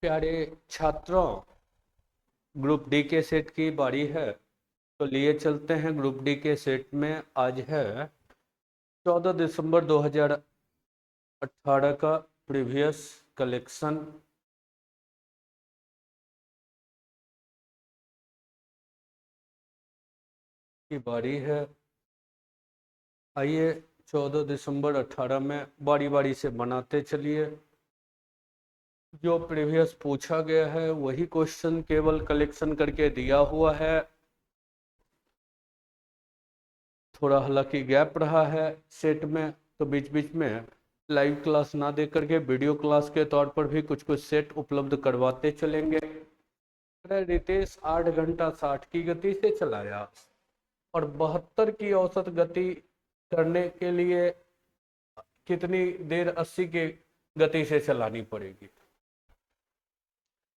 प्यारे छात्रों, group D के सेट की बारी है। तो लिए चलते हैं ग्रुप डी के सेट में। आज है 14 दिसंबर 2018 का प्रीवियस कलेक्शन। की बारी है। आइए 14 दिसंबर 18 में बारी बारी से बनाते चलिए। जो प्रीवियस पूछा गया है वही क्वेश्चन केवल कलेक्शन करके दिया हुआ है। थोड़ा हालांकि गैप रहा है सेट में, तो बीच बीच में लाइव क्लास ना दे करके वीडियो क्लास के तौर पर भी कुछ कुछ सेट उपलब्ध करवाते चलेंगे। रितेश 8 घंटा 60 की गति से चलाया और 72 की औसत गति करने के लिए कितनी देर 80 की गति से चलानी पड़ेगी?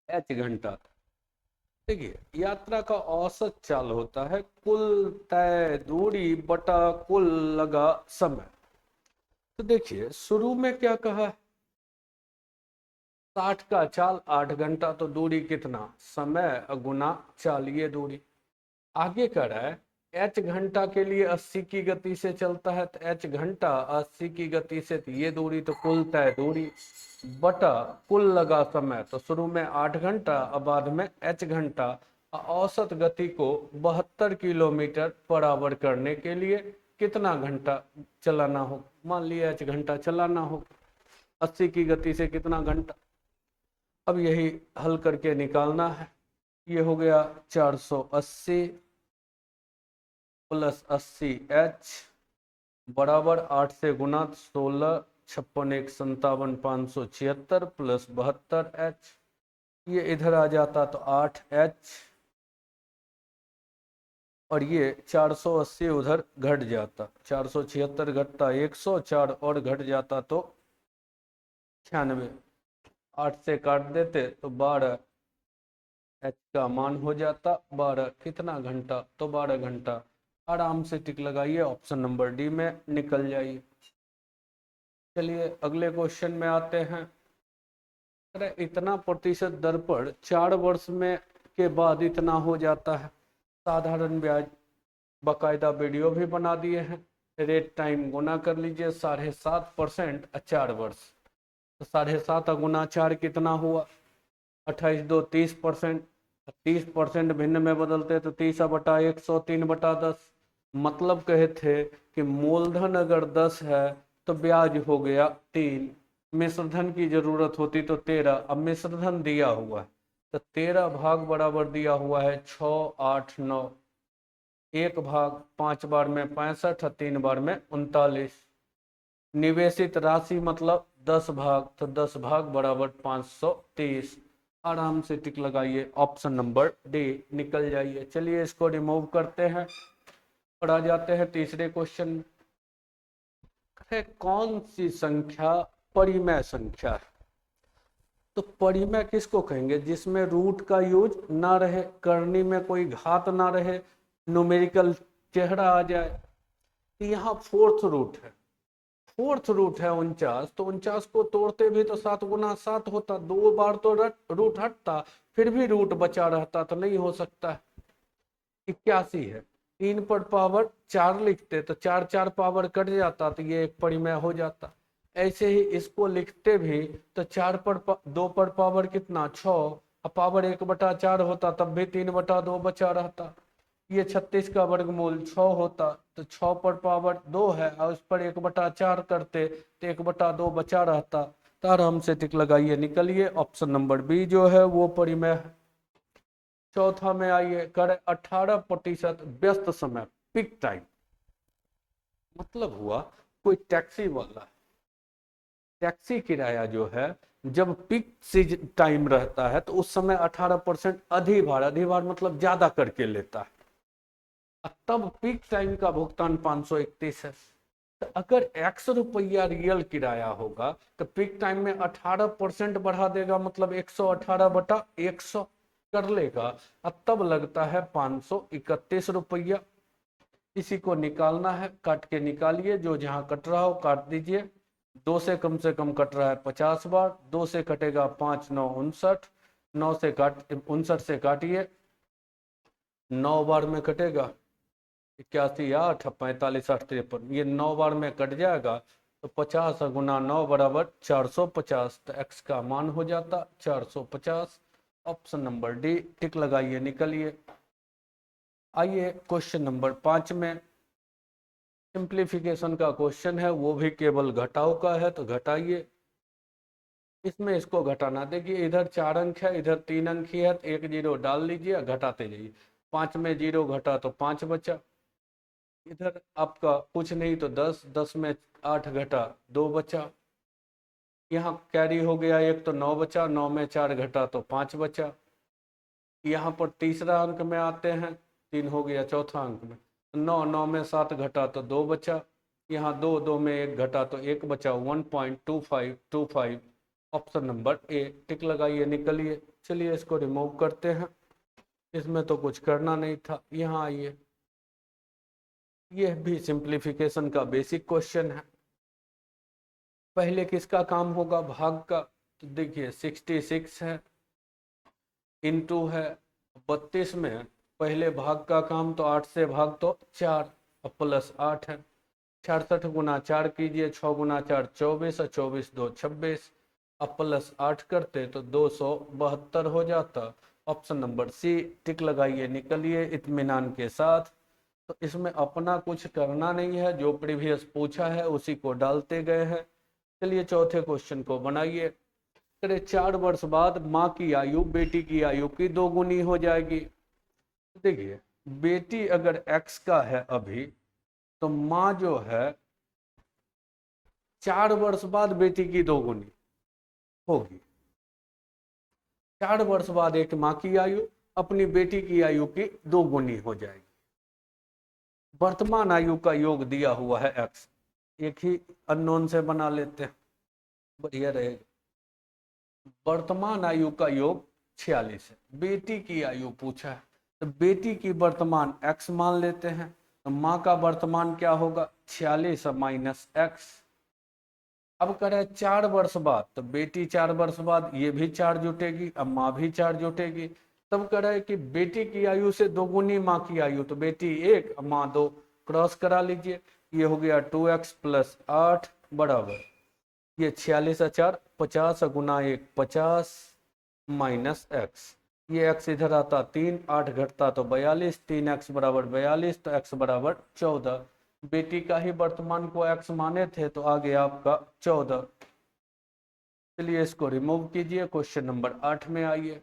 h घंटा। देखिए, यात्रा का औसत चाल होता है कुल तय दूरी बटा कुल लगा समय। तो देखिए शुरू में क्या कहा है, 60 का चाल 8 घंटा, तो दूरी कितना, समय गुना चाल, ये दूरी। आगे कर रहा है h घंटा के लिए 80 की गति से चलता है, तो h घंटा 80 की गति से, तो ये दूरी तो कुल तय दूरी बटा कुल लगा समय। तो शुरू में 8 घंटा और बाद में h घंटा। औसत गति को 72 किलोमीटर पर आवर करने के लिए कितना घंटा चलाना हो? मान लिया h घंटा चलाना हो, 80 की गति से कितना घंटा। अब यही हल करके निकालना है। ये हो गया 480 प्लस 80h बराबर 8 से गुना 16, 56 1 57 576 प्लस 72h। ये इधर आ जाता तो 8h और ये 480 उधर घट जाता, 476 घटता 104 और घट जाता तो 96। 8 से काट देते तो 12h का मान हो जाता 12। कितना घंटा? तो 12 घंटा। आराम से टिक लगाइए, ऑप्शन नंबर डी में निकल जाइए। चलिए अगले क्वेश्चन में आते हैं। अरे इतना प्रतिशत दर पर 4 वर्ष में के बाद इतना हो जाता है। साधारण ब्याज बाकायदा वीडियो भी बना दिए हैं। रेट टाइम गुना कर लीजिए 7.5% 4 वर्ष, तो 7.5 गुना 4 कितना हुआ? 28 2 30%। 30% भिन्न में बदलते तो 30 बटा 100 3 बटा 10। मतलब कहे थे कि मूलधन अगर 10 है तो ब्याज हो गया 3। मिश्रधन की जरूरत होती तो 13। अब मिश्रधन दिया हुआ है तो 13 भाग बराबर दिया हुआ है 6 8 9। 1 भाग 5 बार में 65 और 3 बार में 39। निवेशित राशि मतलब 10 भाग, तो 10 भाग बराबर 530। आराम से टिक लगाइए, ऑप्शन नंबर डी निकल जाइए। चलिए इसको रिमूव करते हैं और आ जाते हैं तीसरे क्वेश्चन में। कौन सी संख्या परिमेय संख्या है? तो परिमेय किसको कहेंगे? जिसमें रूट का यूज ना रहे, करनी में कोई घात ना रहे, न्यूमेरिकल चेहरा आ जाए। तो यहाँ फोर्थ रूट है। फोर्थ रूट है 49, तो 49 को तोड़ते भी तो 7 गुना 7 होता, 2 बार तो रूट हटता, फिर भी रूट बचा रहता, तो नहीं हो सकता। 81 है, 3 पर पावर 4 लिखते तो 4 4 पावर कट जाता, तो ये एक परिमेय हो जाता। ऐसे ही इसको लिखते भी तो 4 पर 2 पर पावर कितना 6, पावर 1/4 होता, तब भी 3/2 बचा रहता। ये 36 का वर्गमूल 6 होता, तो 6 पर पावर 2 है और उस पर 1/4 करते तो 1/2 बचा रहता। तो आराम से टिक लगाइए, निकलिए। ऑप्शन नंबर बी जो है वो परिमेय है। चौथा में आइए, करे 18% व्यस्त समय, पीक टाइम। मतलब हुआ कोई टैक्सी वाला, टैक्सी किराया जो है जब पीक टाइम रहता है तो उस समय 18% अधिभार मतलब ज्यादा करके लेता है, तब पीक टाइम का भुगतान 531 है। तो अगर 100 रुपया रियल किराया होगा तो पीक टाइम में 18% बढ़ा देगा, मतलब 118/100 कर लेगा, अब तब लगता है 531 रुपया। इसी को निकालना है, काट के निकालिए, जो जहां कट रहा हो काट दीजिए। 2 से कम कट रहा है 50 बार, 2 से कटेगा 5 9 59, 9 से 59 से काटिए, 9 बार में कटेगा 81 8 45 8 53, ये 9 बार में कट जाएगा तो 50 गुना 9 बराबर 450, तो x का मान हो जाता 450। ऑप्शन नंबर डी टिक लगाइए, निकलिए। आइए क्वेश्चन नंबर 5 में सिंप्लीफिकेशन का क्वेश्चन है, वो भी केवल घटाव का है, तो घटाइए। इसमें इसको घटाना, देखिए इधर 4 अंक है, इधर 3 अंक ही है, तो 1 0 डाल लीजिए, घटाते जाइए। 5 में 0 घटा तो 5 बचा, इधर आपका कुछ नहीं तो 10, 10 में 8 घटा 2 बचा, यहाँ कैरी हो गया 1 तो 9 बचा, 9 में 4 घटा तो 5 बचा। यहाँ पर तीसरा अंक में आते हैं, 3 हो गया चौथा अंक में, 9, 9 में 7 घटा तो 2 बचा, यहाँ 2, 2 में 1 घटा तो 1 बचा, 1.2525। ऑप्शन नंबर ए टिक लगाइए, निकलिए। चलिए इसको रिमूव करते हैं, इसमें तो कुछ करना नहीं था। यहाँ आइए, यह भी सिंप्लीफिकेशन का बेसिक क्वेश्चन है। पहले किसका काम होगा, भाग का, तो देखिए 66 है, इनटू है 32 में पहले भाग का काम, तो 8 से भाग तो 4, और प्लस 8 है, 66 गुना 4 कीजिए, 6 गुना 4 24, और 24 2 26, अब प्लस 8 करते तो 272 हो जाता। ऑप्शन नंबर सी टिक लगाइए, निकलिए इत्मीनान के साथ। तो इसमें अपना कुछ करना नहीं है, जो प्रीवियस पूछा है उसी को डालते गए हैं। चलिए चौथे क्वेश्चन को बनाइए। 4 वर्ष बाद माँ की आयु बेटी की आयु की 2 गुनी हो जाएगी। देखिए बेटी अगर x का है अभी, तो माँ जो है 4 वर्ष बाद बेटी की 2 गुनी होगी। 4 वर्ष बाद एक माँ की आयु अपनी बेटी की आयु की 2 गुनी हो जाएगी। वर्तमान आयु का योग दिया हुआ है x, एक ही अननोन से बना लेते हैं, बढ़िया रहेगा। वर्तमान आयु का योग 46 है, बेटी की आयु पूछा है, तो बेटी की वर्तमान x मान लेते हैं, तो माँ का वर्तमान क्या होगा 46 माइनस x। अब करे 4 वर्ष बाद, तो बेटी 4 वर्ष बाद ये भी 4 जुटेगी, अब माँ भी 4 जुटेगी, तब करे कि बेटी की आयु से 2 गुनी माँ की आयु, तो बेटी 1 माँ 2, क्रॉस करा लीजिए, ये हो गया 2x प्लस 8 बराबर ये 46 4 50 गुना 1 50 माइनस x, ये x इधर आता 3, 8 घटता तो 42, 3x बराबर 42, तो x बराबर 14। बेटी का ही वर्तमान को x माने थे, तो आ गया आपका 14। चलिए इसको रिमूव कीजिए, क्वेश्चन नंबर 8 में आइए।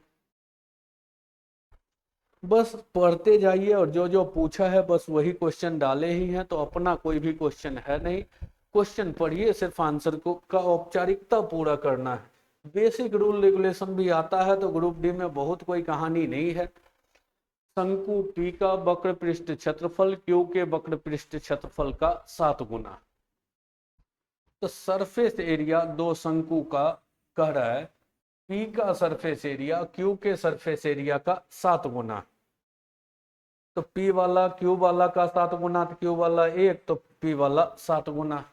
बस पढ़ते जाइए और जो जो पूछा है बस वही क्वेश्चन डाले ही हैं, तो अपना कोई भी क्वेश्चन है नहीं। क्वेश्चन पढ़िए, सिर्फ आंसर को का औपचारिकता पूरा करना है। बेसिक रूल रेगुलेशन भी आता है, तो ग्रुप डी में बहुत कोई कहानी नहीं है। शंकु P का वक्र पृष्ठ क्षेत्रफल Q के वक्र पृष्ठ क्षेत्रफल का 7 गुना। तो सरफेस एरिया दो शंकु का कह रहा है P का सरफेस एरिया Q के सरफेस एरिया का 7 गुना। तो P वाला Q वाला का 7 गुना, तो Q वाला 1, तो P वाला 7 गुना।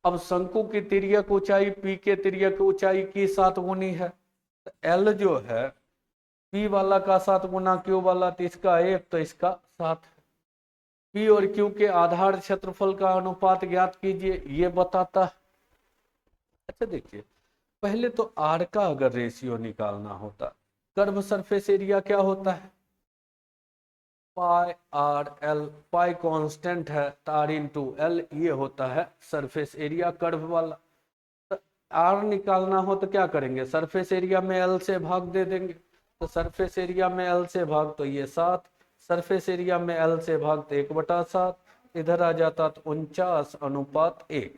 अब शंकु की तिर्यक ऊंचाई P के तिर्यक ऊंचाई की 7 गुनी है, तो L जो है P वाला का 7 गुना Q वाला, तो इसका 1, तो इसका 7। P और Q के आधार क्षेत्रफल का अनुपात ज्ञात कीजिए, ये बताता है। अच्छा देखिए, पहले तो R का अगर रेशियो निकालना होता, कर्व सरफेस एरिया क्या होता है पाई आर एल, पाई कांस्टेंट है, R इंटू एल, ये होता है सरफेस एरिया कर्व वाला। तो R निकालना हो तो क्या करेंगे, सरफेस एरिया में L से भाग दे देंगे, तो सरफेस एरिया में L से भाग तो ये 7, सरफेस एरिया में L से भाग तो 1/7, इधर आ जाता तो 49:1।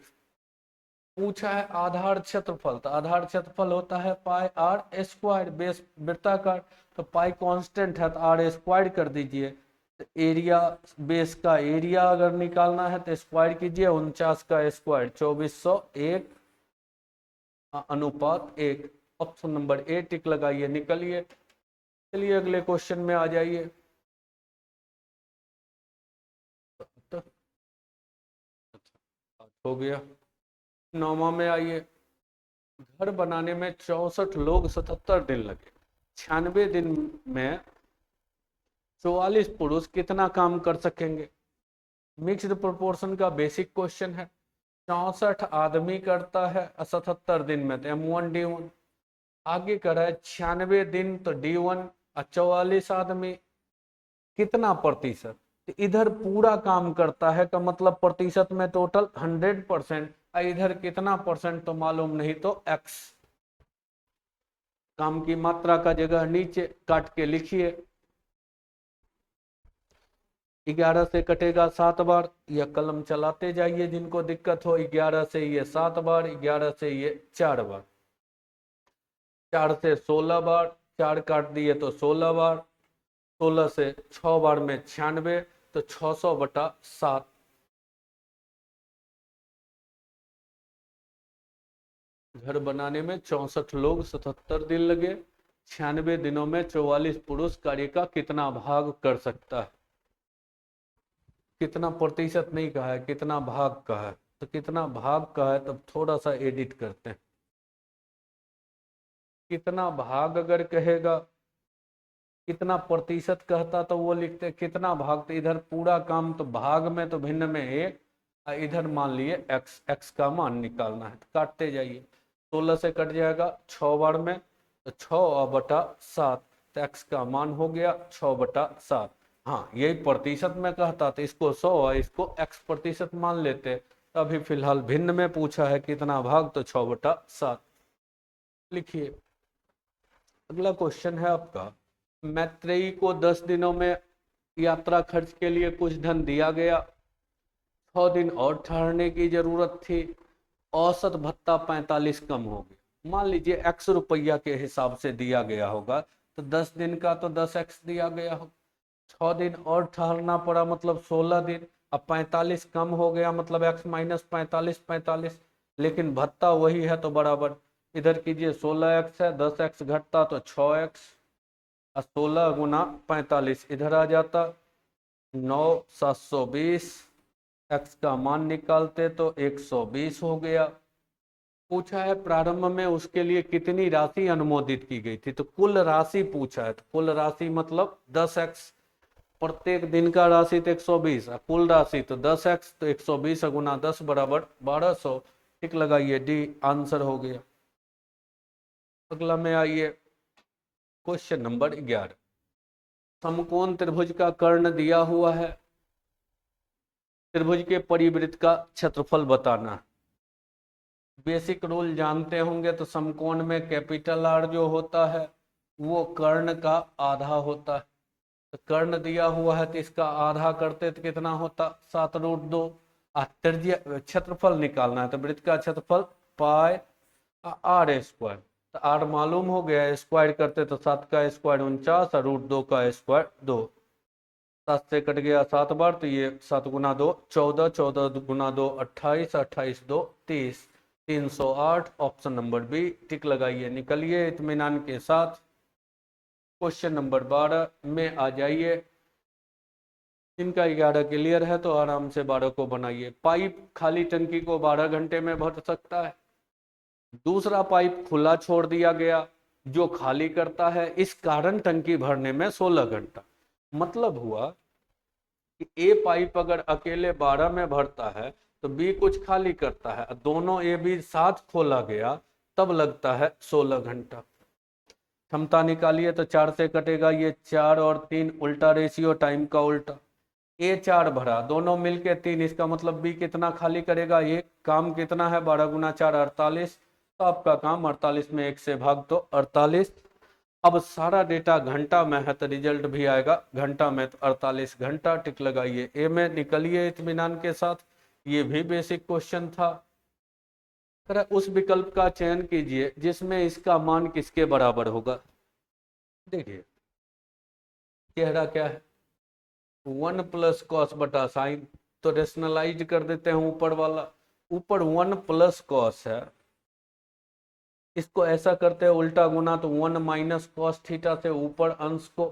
पूछा है आधार क्षेत्रफल, तो आधार क्षेत्रफल होता है पाई आर स्क्वायर, बेस वृत्ताकार, तो पाई कांस्टेंट है तो आर स्क्वायर कर दीजिए। तो एरिया बेस का एरिया अगर निकालना है तो स्क्वायर कीजिए, 49 का स्क्वायर 2401 अनुपात 1। ऑप्शन नंबर ए टिक लगाइए, निकलिए। चलिए अगले क्वेश्चन में आ जाइए। हो गया। 9वां में आइए। घर बनाने में 64 लोग 77 दिन लगे। 96 दिन में 44 पुरुष कितना काम कर सकेंगे? मिक्स्ड प्रोपोर्शन का बेसिक क्वेश्चन है। 64 आदमी करता है 77 दिन में, तो M1D1। आगे कर रहा है 96 दिन तो D1 और 44 आदमी कितना प्रतिशत, तो इधर पूरा काम करता है का मतलब प्रतिशत में टोटल 100%, इधर कितना परसेंट तो मालूम नहीं, तो x। काम की मात्रा का जगह नीचे काट के लिखिए। 11 से कटेगा 7 बार, यह कलम चलाते जाइए जिनको दिक्कत हो। 11 से ये 7 बार, 11 से ये 4 बार, 4 से 16 बार, 4 काट दिए तो 16 बार, 16 से 6 बार में 96, तो 600/7। घर बनाने में 64 लोग 77 दिन लगे। 96 दिनों में 44 पुरुष कार्य का कितना भाग कर सकता है? कितना प्रतिशत नहीं कहा है, कितना भाग कहा है, तो कितना भाग का है तब थोड़ा सा एडिट करते हैं। कितना भाग अगर कहेगा, कितना प्रतिशत कहता तो वो लिखते कितना भाग, तो इधर पूरा काम तो भाग में तो भिन्न में 1, इधर मान लिए x का मान निकालना है, तो काटते जाइए। 16 से कट जाएगा 6 बार में, तो 6/7, तो x का मान हो गया 6/7। हाँ, यही प्रतिशत में कहता तो इसको 100 और इसको x प्रतिशत मान लेते। अभी फिलहाल भिन्न में पूछा है कितना भाग, तो 6/7 लिखिए। अगला क्वेश्चन है आपका, मैत्रेयी को 10 दिनों में यात्रा खर्च के लिए कुछ धन दिया गया, 6 दिन और ठहरने की जरूरत थी, औसत भत्ता 45 कम हो गया। मान लीजिए x रुपया के हिसाब से दिया गया होगा, तो 10 दिन का तो 10x दिया गया होगा, 6 दिन और ठहरना पड़ा मतलब 16 दिन, अब 45 कम हो गया मतलब x - 45 45, लेकिन भत्ता वही है तो बराबर। इधर कीजिए 16x है, 10x घटता तो 6x, 16 गुना 45 इधर आ जाता 9 720, x का मान निकालते तो 120 हो गया। पूछा है प्रारंभ में उसके लिए कितनी राशि अनुमोदित की गई थी, तो कुल राशि पूछा है, तो कुल राशि मतलब 10x, प्रत्येक दिन का राशि तो 120, कुल राशि तो 10x, तो 120 गुना 10 बराबर 1200। टिक लगाइए, डी आंसर हो गया। अगला में आइए, क्वेश्चन नंबर 11। समकोण त्रिभुज का कर्ण दिया हुआ है, त्रिभुज के परिवृत्त का क्षेत्रफल बताना। बेसिक रूल जानते होंगे, तो समकोण में कैपिटल R जो होता है वो कर्ण का आधा होता है, तो कर्ण दिया हुआ है तो इसका आधा करते तो कितना होता 7√2। त्रिज्या क्षेत्रफल निकालना है, तो वृत्त का क्षेत्रफल पाई r², तो r मालूम हो गया, स्क्वायर करते तो 7 का स्क्वायर 49 और √2 का स्क्वायर 2। 7 से कट गया 7 बार, तो ये 7 गुना 2 14, 14 गुना 2 28, 28 2 30, 308। ऑप्शन नंबर बी टिक लगाइए, निकलिए इत्मीनान के साथ। क्वेश्चन नंबर 12 में आ जाइए। इनका 11 क्लियर है तो आराम से 12 को बनाइए। पाइप खाली टंकी को 12 घंटे में भर सकता है, दूसरा पाइप खुला छोड़ दिया गया जो खाली करता है, इस कारण टंकी भरने में 16 घंटा। मतलब हुआ कि ए पाइप अगर अकेले 12 में भरता है तो बी कुछ खाली करता है, दोनों ए बी साथ खोला गया तब लगता है 16 घंटा। क्षमता निकालिए, तो 4 से कटेगा ये 4 और 3, उल्टा रेशियो टाइम का उल्टा। ए 4 भरा, दोनों मिलके 3, इसका मतलब बी कितना खाली करेगा, ये काम कितना है 12 गुना 4 48, तो आपका काम 48 में 1 से भाग तो 48। अब सारा डेटा घंटा में है तो रिजल्ट भी आएगा घंटा में, तो 48 घंटा टिक लगाइए। ए में निकलिए इत्मीनान के साथ, ये भी बेसिक क्वेश्चन था। उस विकल्प का चयन कीजिए जिसमें इसका मान किसके बराबर होगा। देखिए चेहरा क्या है, 1 + cos बटा साइन, तो रेशनलाइज कर देते हैं ऊपर वाला। ऊपर 1 + cos है, इसको ऐसा करते हैं उल्टा गुना, तो 1 - cos थीटा से ऊपर अंश को,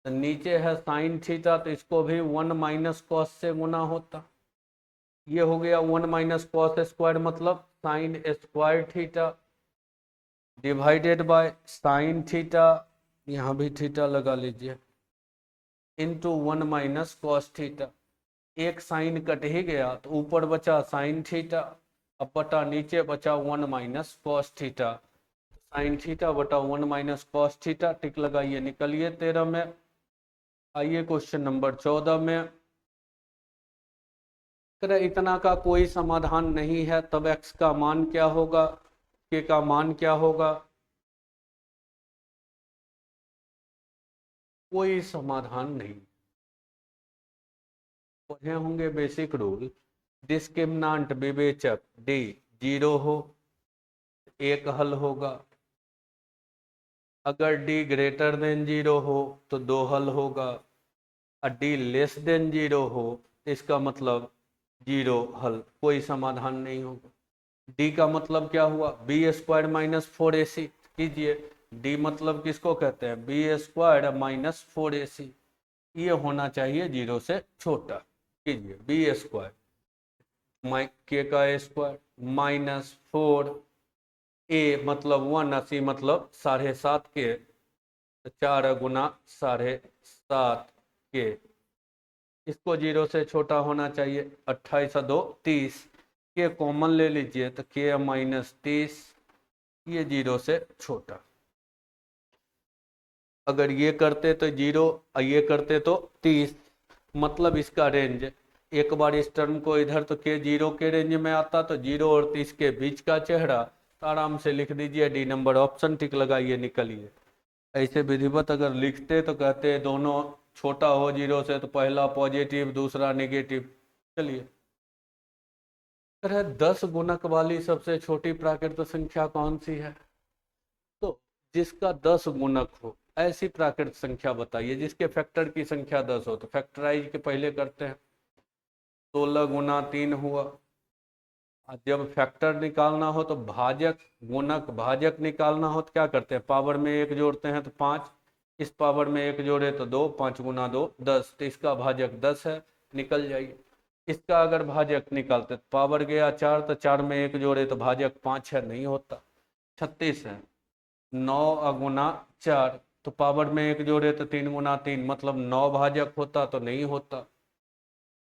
तो नीचे है साइन थीटा, तो इसको भी 1 - cos से गुना होता। ये हो गया 1 - cos स्क्वायर मतलब sine square theta divided by sine theta यहाँ भी थीटा लगा लीजिए, इंटू 1 माइनस कॉस थीटा। एक साइन कट ही गया तो ऊपर बचा साइन थीटा, अब बटा नीचे बचा 1 minus cos theta. Sine theta बटा 1 माइनस कॉस थीटा, टिक लगाइए, निकलिए 13 में। आइए क्वेश्चन नंबर 14 में, इतना का कोई समाधान नहीं है, तब x का मान क्या होगा, k का मान क्या होगा। कोई समाधान नहीं। पढ़े होंगे बेसिक रूल, डिस्क्रिमिनेंट विवेचक d 0 हो, एक हल होगा। अगर d ग्रेटर देन 0 हो तो 2 हल होगा, और d लेस देन 0 हो तो इसका मतलब 0 हल, कोई समाधान नहीं होगा। d का मतलब क्या हुआ, बी स्क्वायर माइनस 4ac। कीजिए, d मतलब किसको कहते हैं, बी स्क्वायर माइनस 4ac। ये होना चाहिए 0 से छोटा। कीजिए, बी स्क्वायर के का स्क्वायर माइनस 4a मतलब 1, 80 मतलब 7.5 के, 4 गुना 7.5 के, इसको 0 से छोटा होना चाहिए। 28 2 30, के कॉमन ले लीजिए तो के माइनस 30, ये 0 से छोटा। अगर ये करते तो 0 और ये करते तो 30, मतलब इसका रेंज, एक बार इस टर्म को इधर तो के 0 के रेंज में आता, तो 0 और 30 के बीच का चेहरा, तो आराम से लिख दीजिए डी नंबर ऑप्शन, टिक लगाइए, निकलिए। ऐसे विधिवत अगर लिखते तो कहते दोनों छोटा हो 0 से तो पहला पॉजिटिव दूसरा नेगेटिव। चलिए, 10 गुणक वाली सबसे छोटी प्राकृत संख्या कौन सी है, तो जिसका 10 गुणक हो ऐसी प्राकृत संख्या बताइए, जिसके फैक्टर की संख्या 10 हो। तो फैक्टराइज के पहले करते हैं, 16 गुना 3 हुआ। जब फैक्टर निकालना हो तो भाजक गुणक भाजक निकालना हो तो क्या करते हैं, पावर में 1 जोड़ते हैं तो 5, इस पावर में 1 जोड़े तो 2, 5 गुना 2 10, तो इसका भाजक 10 है, निकल जाइए। इसका अगर भाजक निकालते तो पावर गया 4, तो 4 में 1 जोड़े तो भाजक 5 है, नहीं होता। 36 है, 9 गुना 4, तो पावर में 1 जोड़े तो 3 गुना 3 मतलब 9 भाजक होता, तो नहीं होता।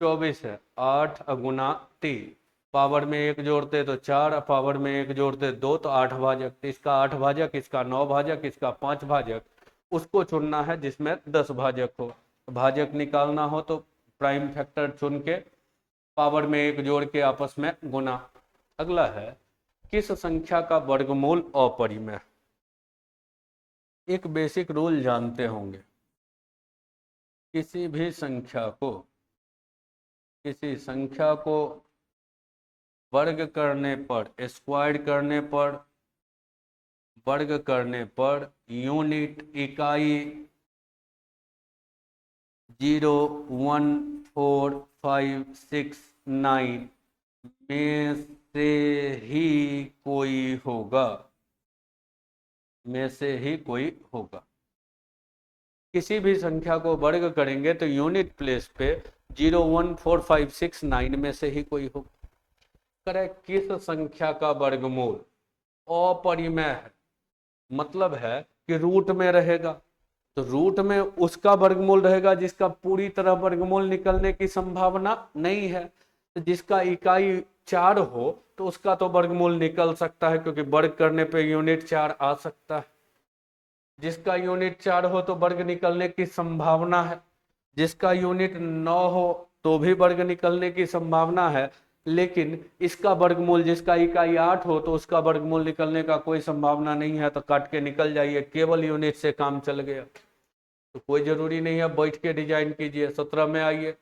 24 है, 8 गुना 3, पावर में 1 जोड़ते तो 4, पावर में 1 जोड़ते 2, तो 8 भाजक, तो इसका 8 भाजक, इसका 9 भाजक, इसका 5 भाजक। उसको चुनना है जिसमें 10 भाजक हो। भाजक निकालना हो तो प्राइम फैक्टर चुन के पावर में 1 जोड़ के आपस में गुना। अगला है, किस संख्या का वर्गमूल अपरिमेय। एक बेसिक रूल जानते होंगे, किसी भी संख्या को, किसी संख्या को वर्ग करने पर, स्क्वायर करने पर, वर्ग करने पर यूनिट इकाई 0 1 4 5 6 9 में से ही कोई होगा, में से ही कोई होगा। किसी भी संख्या को वर्ग करेंगे तो यूनिट प्लेस पे 0 1 4 5 6 9 में से ही कोई होगा। करे किस संख्या का वर्गमूल अपरिमेय है, मतलब है कि रूट में रहेगा, तो रूट में उसका वर्गमूल रहेगा जिसका पूरी तरह वर्गमूल निकलने की संभावना नहीं है। तो जिसका इकाई 4 हो तो उसका तो वर्गमूल निकल सकता है, क्योंकि वर्ग करने पे यूनिट 4 आ सकता है। जिसका यूनिट 4 हो तो वर्ग निकलने की संभावना है, जिसका यूनिट 9 हो तो भी वर्ग निकलने की संभावना है। लेकिन इसका वर्गमूल, जिसका इकाई 8 हो तो उसका वर्गमूल निकलने का कोई संभावना नहीं है, तो काट के निकल जाइए, केवल यूनिट से काम चल गया। तो कोई जरूरी नहीं है बैठ के डिजाइन कीजिए। 17 में आइए,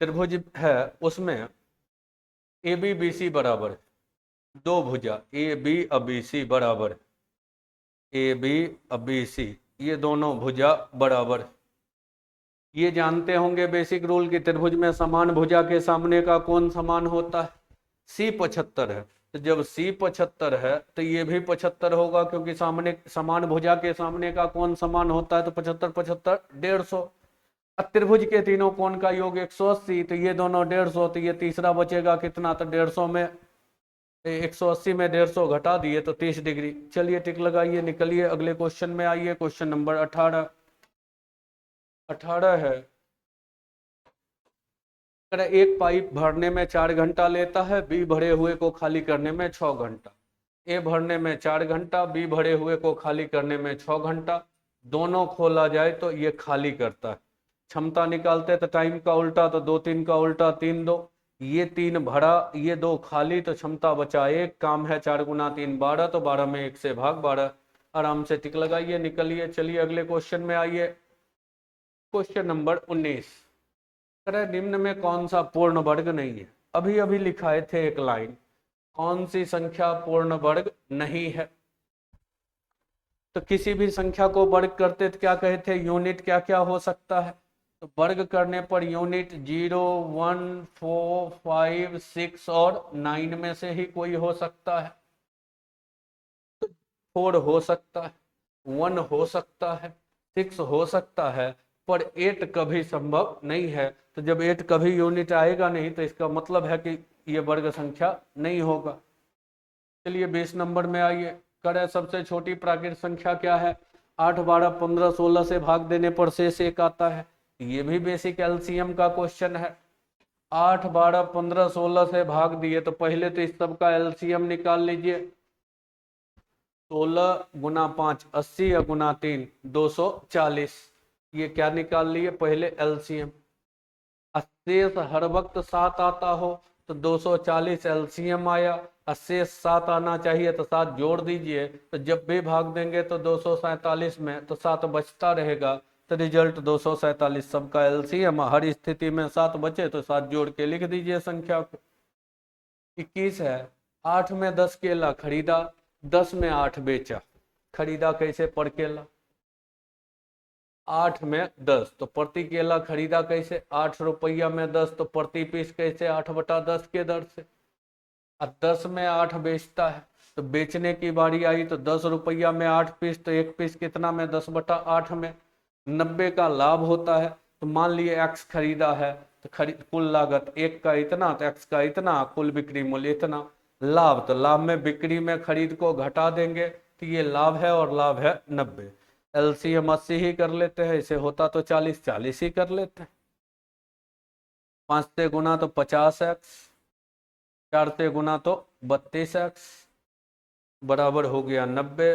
त्रिभुज है, उसमें ए बी बी सी बराबर है, दो भुजा ए बी और बी सी बराबर है, ए बी और बी सी ये दोनों भुजा बराबर है। ये जानते होंगे बेसिक रूल की त्रिभुज में समान भुजा के सामने का कोण समान होता है। सी 75 है, तो जब सी 75 है तो ये भी 75 होगा, क्योंकि सामने समान भुजा के सामने का कोण समान होता है, तो 75 75 150। त्रिभुज के तीनों कोण का योग 180, तो ये दोनों 150, तो ये तीसरा बचेगा कितना, तो 150 में 180 में 150 घटा दिए तो 30 डिग्री। चलिए टिक लगाइए, निकलिए अगले क्वेश्चन में आइए। क्वेश्चन नंबर 18 है। एक पाइप भरने में 4 घंटा लेता है, बी भरे हुए को खाली करने में 6 घंटा। ए भरने में 4 घंटा, बी भरे हुए को खाली करने में 6 घंटा। दोनों खोला जाए तो ये खाली करता है। क्षमता निकालते तो टाइम का उल्टा, तो 2 3 का उल्टा 3 2। ये 3 भरा, ये 2 खाली, तो क्षमता बचा 1। काम है 4 गुना 3 12, तो 12 में 1 से भाग 12। आराम से टिक लगाइए, निकलिए। चलिए अगले क्वेश्चन में आइए। Question number 19। निम्न में कौन सा पूर्ण वर्ग नहीं है? अभी अभी लिखाए थे एक लाइन, कौन सी संख्या पूर्ण वर्ग नहीं है? तो किसी भी संख्या को वर्ग करते तो क्या कहे थे, यूनिट क्या क्या हो सकता है? तो वर्ग करने पर यूनिट 0 1 4 5 6 और 9 में से ही कोई हो सकता है। 4 हो सकता है, 1 हो सकता है, 6 हो सकता है, पर 8 कभी संभव नहीं है। तो जब 8 कभी यूनिट आएगा नहीं तो इसका मतलब है कि ये वर्ग संख्या नहीं होगा। चलिए 20 नंबर में आइए। करें सबसे छोटी प्राकृतिक संख्या क्या है? 8 12 15 16 से भाग देने पर शेष 1 आता है। ये भी बेसिक एलसीएम का क्वेश्चन है। 8 12 15 16 से भाग दिए तो पहले तो इस सब का एलसीएम निकाल लीजिए। 16 गुना 5 80 या गुना 3 240। ये क्या निकाल लिए पहले, एलसीएम। शेष हर वक्त 7 आता हो तो 240 एलसीएम आया। शेष 7 आना चाहिए तो 7 जोड़ दीजिए, तो जब भी भाग देंगे तो 247 में तो 7 बचता रहेगा, तो रिजल्ट 247। सबका एलसीएम, हर स्थिति में 7 बचे तो 7 जोड़ के लिख दीजिए संख्या को। 21 है। 8 में 10 केला खरीदा, 10 में 8 बेचा। खरीदा कैसे, पर केला। 8 में 10 तो प्रति केला खरीदा कैसे, 8 रुपया में 10 तो प्रति पीस कैसे, 8/10 के दर से। अब 10 में 8 बेचता है तो बेचने की बारी आई तो 10 रुपया में 8 पीस, तो एक पीस कितना में, 10/8 में। 90 का लाभ होता है। तो मान लिए एक्स खरीदा है तो खरीद कुल लागत 1 का इतना, तो एक्स का इतना, कुल बिक्री मूल्य इतना। लाभ, तो लाभ में बिक्री में खरीद को घटा देंगे तो ये लाभ है, और लाभ है 90। एलसीएम 80 ही कर लेते हैं, इसे होता तो 40 40 ही कर लेते हैं। 5 से गुना तो 50x, 4 से गुना तो 32x, बराबर हो गया 90।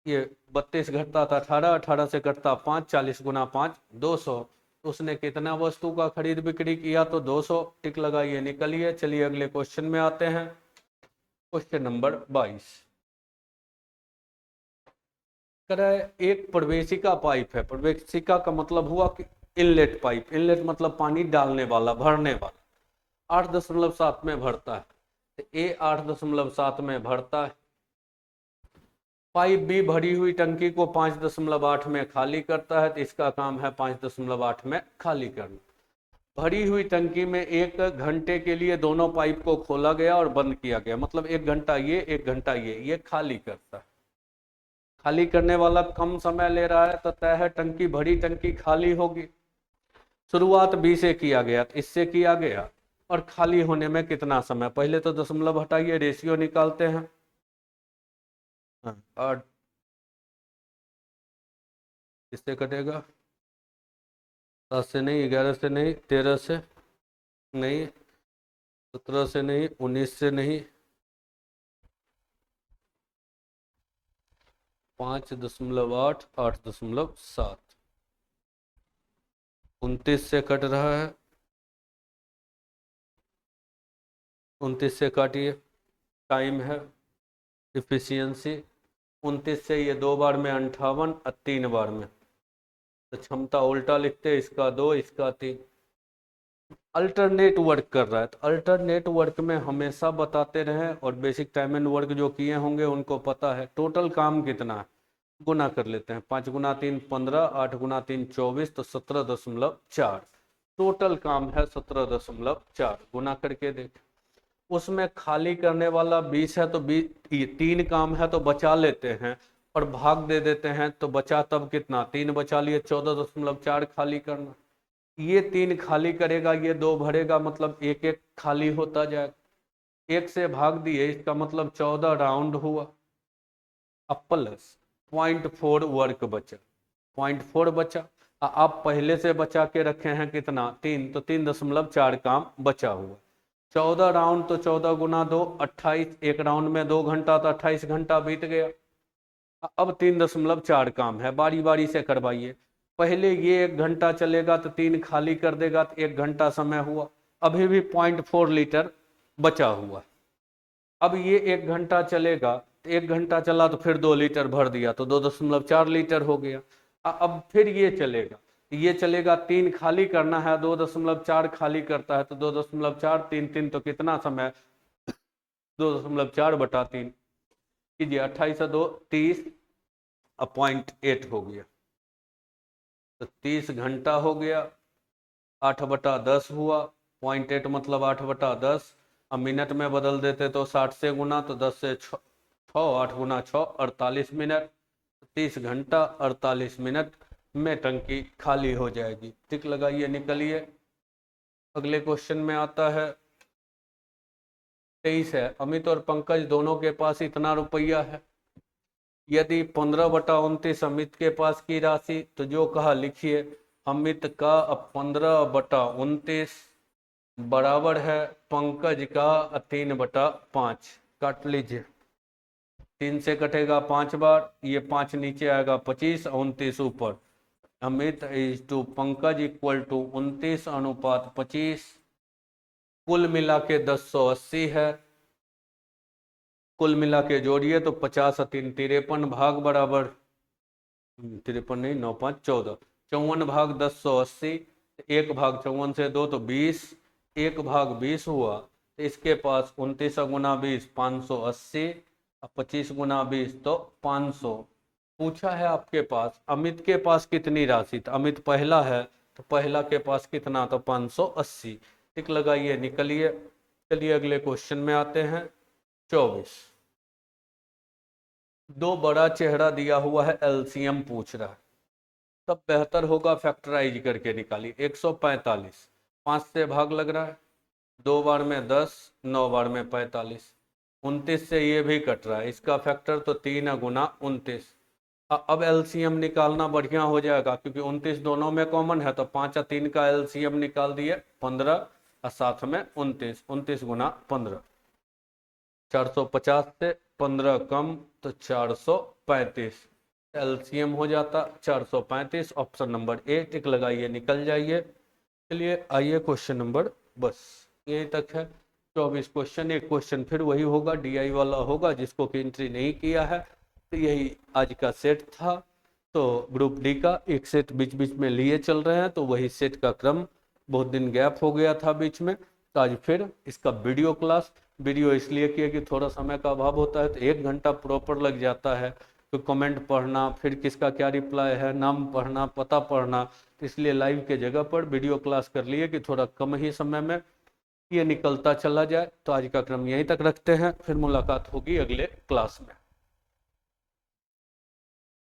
ये 32 घटता था 18, 18 से कटता 5, 40 गुना 5 200। उसने कितना वस्तु का खरीद बिक्री किया, तो 200। टिक लगाइए, निकलिए। चलिए अगले क्वेश्चन में आते हैं। Question number 22। एक प्रवेशिका पाइप है। प्रवेशिका का मतलब हुआ कि इनलेट पाइप। इनलेट मतलब पानी डालने वाला, भरने वाला। 8.7 में भरता है, तो ए 8.7 में भरता है। पाइप बी भरी हुई टंकी को 5.8 में खाली करता है, तो इसका काम है 5.8 में खाली करना। भरी हुई टंकी में 1 घंटे के लिए दोनों पाइप को खोला गया और बंद किया गया, मतलब 1 घंटा ये 1 घंटा ये खाली करता है। खाली करने वाला कम समय ले रहा है तो तय है टंकी भरी, टंकी खाली होगी। शुरुआत बी से किया गया, इससे किया गया, और खाली होने में कितना समय। पहले तो दशमलव हटाइए, रेशियो निकालते हैं। और किससे कटेगा, 7 से नहीं, 11 से नहीं, 13 से नहीं, 17 से नहीं, 19 से नहीं, 5.8 8.7, 29 से कट रहा है। 29 से काटिए, टाइम है, इफिशियंसी। 29 से ये 2 बार में 58 और 3 बार में, तो क्षमता उल्टा लिखते हैं, इसका 2 इसका 3। अल्टरनेट वर्क कर रहा है, तो अल्टरनेट वर्क में हमेशा बताते रहे, और बेसिक टाइम एंड वर्क जो किए होंगे उनको पता है। टोटल काम कितना है, गुना कर लेते हैं। 5 गुना 3 15, 8 गुना 3 24, तो 17.4। टोटल काम है 17.4, गुना करके देख। उसमें खाली करने वाला 20 है, तो 20 3 काम है तो बचा लेते हैं, और भाग दे देते हैं, तो बचा तब कितना, 3 बचा लिए, 14.4 खाली करना। ये 3 खाली करेगा, ये 2 भरेगा, मतलब 1 1 खाली होता जाएगा। 1 से भाग दिए, इसका मतलब 14 राउंड हुआ। अब प्लस 0.4 वर्क बचा, 0.4 बचा। आप पहले से बचा के रखे हैं कितना 3, तो 3.4 काम बचा हुआ। 14 राउंड तो 14 गुना 2 28, एक राउंड में 2 घंटा, तो 28 घंटा बीत गया। अब 3.4 काम है, बारी बारी से करवाइए। पहले ये 1 घंटा चलेगा तो 3 खाली कर देगा, तो 1 घंटा समय हुआ। अभी भी 0.4 लीटर बचा हुआ। अब ये 1 घंटा चलेगा, तो 1 घंटा चला तो फिर 2 लीटर भर दिया, तो 2.4 लीटर हो गया। अब फिर ये चलेगा 3 खाली करना है, 2.4 खाली करता है, तो 2.4 3 3 तो कितना समय 2.4/3 कीजिए, 28 से 2 30, अब 0.8 हो गया, तो 30 घंटा हो गया। 8/10 हुआ, 0.8 मतलब 8/10। अब मिनट में बदल देते तो 60 से गुना, तो 10 से 6, 8 गुना 6 48 मिनट। 30 घंटा 48 मिनट में टंकी खाली हो जाएगी। टिक लगाइए, निकलिए। अगले क्वेश्चन में आता है 23 है। अमित और पंकज दोनों के पास इतना रुपया है। यदि 15/29 अमित के पास की राशि, तो जो कहा लिखिए। अमित का 15/29 बराबर है पंकज का 3/5। काट लीजिए, 3 से कटेगा 5 बार, ये 5 नीचे आएगा 25, 29 ऊपर। Amit is to Pankaj equal to 29:25। कुल मिला के 1080 है। कुल मिला के जोड़िए तो 50 3 53 भाग बराबर 53 नहीं, 9 5 14, 54 भाग 1080। 1 भाग 54 से 2 तो 20, 1 भाग 20 हुआ। तो इसके पास 29 गुना 20 580, 25 गुना 20 तो 500। पूछा है आपके पास अमित के पास कितनी राशि, तो अमित पहला है, तो पहला के पास कितना, तो 580। टिक लगाइए, निकलिए। चलिए अगले क्वेश्चन में आते हैं 24। दो बड़ा चेहरा दिया हुआ है, एलसीएम पूछ रहा है, तब बेहतर होगा फैक्टराइज करके निकालिए। 145, 5 से भाग लग रहा है, 2 बार में 10, 9 बार में 45, 29 से ये भी कट रहा है, इसका फैक्टर तो 3 गुना 29। अब एलसीएम निकालना बढ़िया हो जाएगा, क्योंकि 29 दोनों में कॉमन है, तो 5 और 3 का एलसीएम निकाल दिए 15, और साथ में 29, 29 गुना 15, 450 से 15 कम तो 435, एलसीएम हो जाता 435। Option number A. टिक लगाइए, निकल जाइए। चलिए आइए क्वेश्चन नंबर, बस यही तक है। 24 क्वेश्चन। एक क्वेश्चन फिर वही होगा, डीआई वाला होगा, जिसको कि एंट्री नहीं किया है। तो यही आज का सेट था। तो ग्रुप डी का एक सेट बीच बीच में लिए चल रहे हैं, तो वही सेट का क्रम, बहुत दिन गैप हो गया था बीच में, तो आज फिर इसका वीडियो क्लास। वीडियो इसलिए किया कि थोड़ा समय का अभाव होता है, तो 1 घंटा प्रॉपर लग जाता है, तो कमेंट पढ़ना, फिर किसका क्या रिप्लाई है, नाम पढ़ना, पता पढ़ना, तो इसलिए लाइव के जगह पर वीडियो क्लास कर लिए कि थोड़ा कम ही समय में ये निकलता चला जाए। तो आज का क्रम यहीं तक रखते हैं, फिर मुलाकात होगी अगले क्लास में।